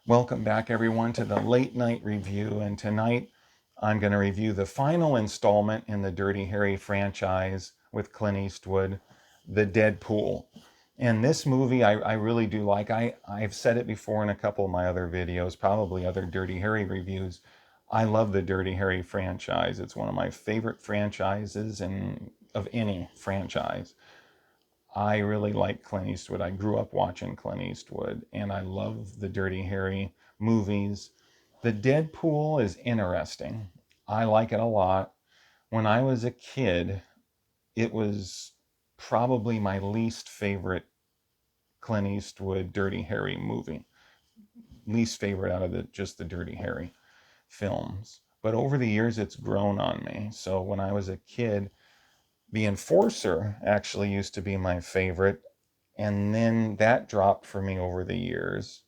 Welcome back, everyone, to the late night review. And tonight I'm going to review the final installment in the Dirty Harry franchise with Clint Eastwood, The Deadpool. And this movie I really do like. I've said it before in a couple of my other videos, probably other Dirty Harry reviews. I love the Dirty Harry franchise. It's one of my favorite franchises of any franchise. I really like Clint Eastwood. I grew up watching Clint Eastwood, and I love the Dirty Harry movies. The Deadpool is interesting. I like it a lot. When I was a kid, it was probably my least favorite Clint Eastwood Dirty Harry movie. Least favorite out of just the Dirty Harry films. But over the years, it's grown on me. So when I was a kid, The Enforcer actually used to be my favorite, and then that dropped for me over the years.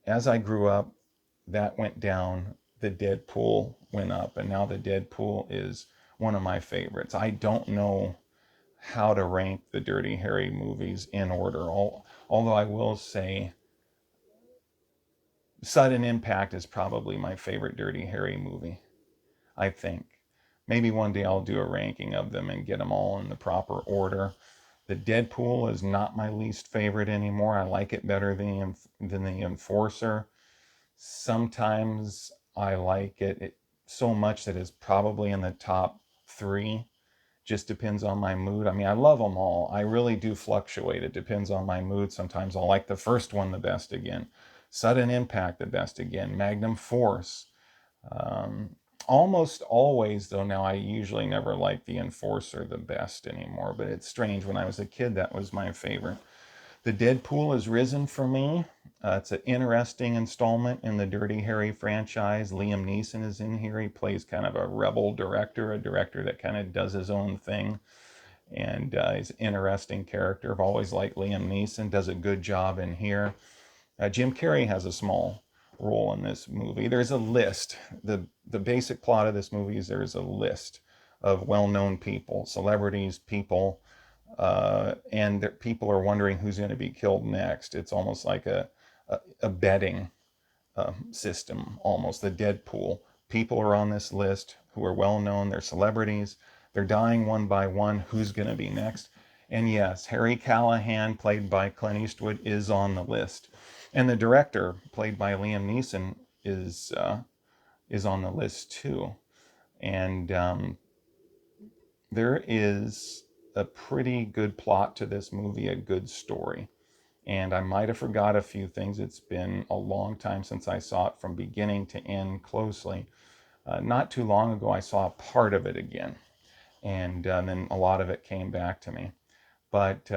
As I grew up, that went down. The Deadpool went up, and now the Deadpool is one of my favorites. I don't know how to rank the Dirty Harry movies in order, although I will say Sudden Impact is probably my favorite Dirty Harry movie, I think. Maybe one day I'll do a ranking of them and get them all in the proper order. The Deadpool is not my least favorite anymore. I like it better than the Enforcer. Sometimes I like it so much that it's probably in the top three. Just depends on my mood. I mean, I love them all. I really do fluctuate. It depends on my mood. Sometimes I'll like the first one the best again. Sudden Impact the best again. Magnum Force. Um, Almost always, though, now I usually never like the Enforcer the best anymore, but it's strange. When I was a kid, that was my favorite. The Deadpool has risen for me. It's an interesting installment in the Dirty Harry franchise. Liam Neeson is in here. He plays kind of a rebel director, a director that kind of does his own thing. And he's an interesting character. I've always liked Liam Neeson, does a good job in here. Jim Carrey has a small role in this movie. There's a list. The basic plot of this movie is there's a list of well-known people, celebrities, people, and people are wondering who's going to be killed next. It's almost like a betting system, almost the Deadpool. People are on this list who are well-known. They're celebrities. They're dying one by one. Who's going to be next? And yes, Harry Callahan, played by Clint Eastwood, is on the list. And the director, played by Liam Neeson, is on the list too. And there is a pretty good plot to this movie, a good story. And I might have forgot a few things. It's been a long time since I saw it from beginning to end closely. Not too long ago, I saw part of it again, and then a lot of it came back to me. But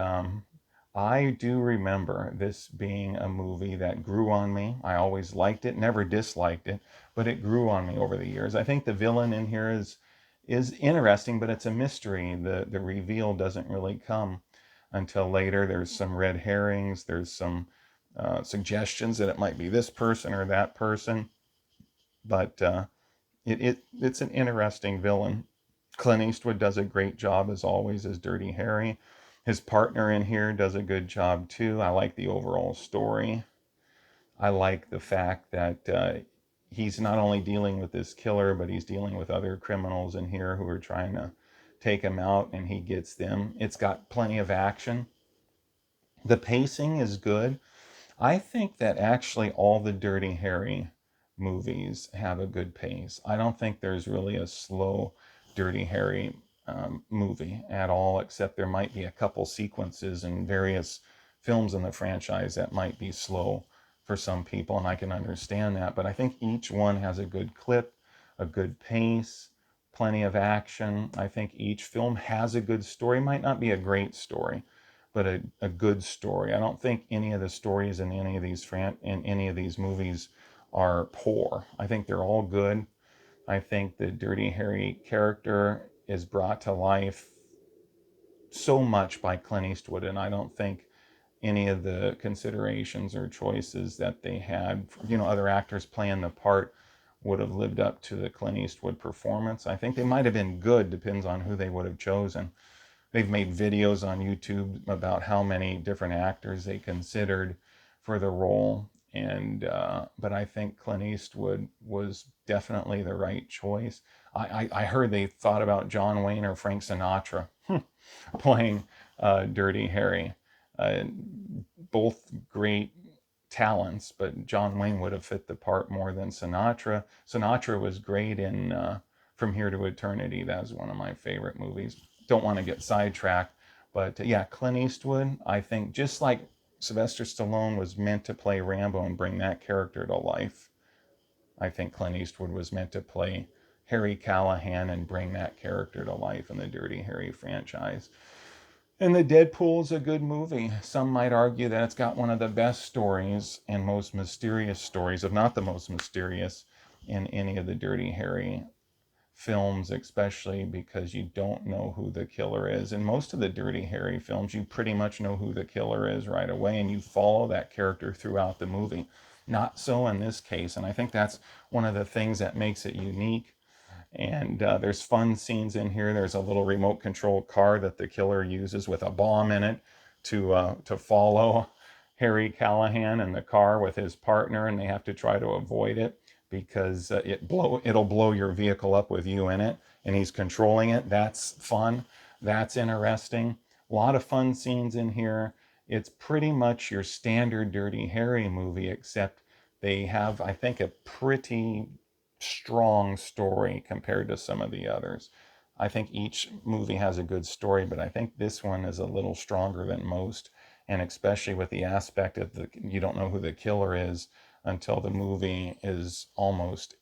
I do remember this being a movie that grew on me. I always liked it, never disliked it, but it grew on me over the years. I think the villain in here is interesting, but it's a mystery. The reveal doesn't really come until later. There's some red herrings. There's some suggestions that it might be this person or that person, but it's an interesting villain. Clint Eastwood does a great job as always as Dirty Harry. His partner in here does a good job too. I like the overall story. I like the fact that he's not only dealing with this killer, but he's dealing with other criminals in here who are trying to take him out, and he gets them. It's got plenty of action. The pacing is good. I think that actually all the Dirty Harry movies have a good pace. I don't think there's really a slow Dirty Harry movie at all, except there might be a couple sequences in various films in the franchise that might be slow for some people, and I can understand that. But I think each one has a good clip, a good pace, plenty of action. I think each film has a good story. Might not be a great story, but a good story. I don't think any of the stories in any of these movies are poor. I think they're all good. I think the Dirty Harry character is brought to life so much by Clint Eastwood, and I don't think any of the considerations or choices that they had, other actors playing the part would have lived up to the Clint Eastwood performance. I think they might have been good, depends on who they would have chosen. They've made videos on YouTube about how many different actors they considered for the role, But I think Clint Eastwood was definitely the right choice. I heard they thought about John Wayne or Frank Sinatra playing Dirty Harry. Uh, Both great talents, but John Wayne would have fit the part more than Sinatra. Sinatra was great in From Here to Eternity. That was one of my favorite movies. Don't want to get sidetracked, but yeah, Clint Eastwood, I think just like Sylvester Stallone was meant to play Rambo and bring that character to life, I think Clint Eastwood was meant to play Harry Callahan and bring that character to life in the Dirty Harry franchise. And the Deadpool's a good movie. Some might argue that it's got one of the best stories and most mysterious stories, if not the most mysterious, in any of the Dirty Harry films, especially because you don't know who the killer is. In most of the Dirty Harry films, you pretty much know who the killer is right away, and you follow that character throughout the movie. Not so in this case, and I think that's one of the things that makes it unique. And there's fun scenes in here. There's a little remote control car that the killer uses with a bomb in it to follow Harry Callahan in the car with his partner, and they have to try to avoid it because it'll blow your vehicle up with you in it, and he's controlling it. That's fun. That's interesting. A lot of fun scenes in here. It's pretty much your standard Dirty Harry movie, except they have, I think, a pretty strong story compared to some of the others. I think each movie has a good story, but I think this one is a little stronger than most, and especially with the aspect of you don't know who the killer is until the movie is almost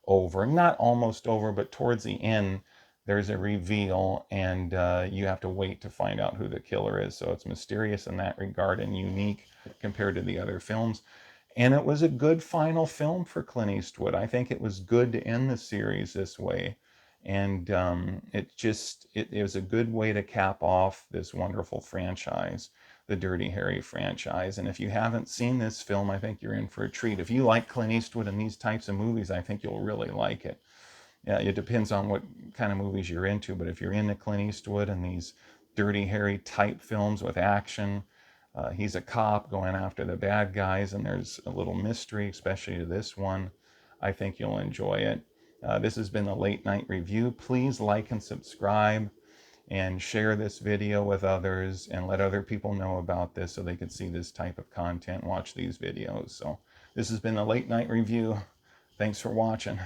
over. Not almost over, but towards the end, there's a reveal, and you have to wait to find out who the killer is. So it's mysterious in that regard and unique compared to the other films. And it was a good final film for Clint Eastwood. I think it was good to end the series this way. And it was a good way to cap off this wonderful franchise, the Dirty Harry franchise. And if you haven't seen this film, I think you're in for a treat. If you like Clint Eastwood and these types of movies, I think you'll really like it. Yeah, it depends on what kind of movies you're into, but if you're into Clint Eastwood and these Dirty Harry type films with action, he's a cop going after the bad guys, and there's a little mystery, especially to this one. I think you'll enjoy it. This has been the Late Night Review. Please like and subscribe and share this video with others and let other people know about this so they can see this type of content, watch these videos. So this has been the Late Night Review. Thanks for watching.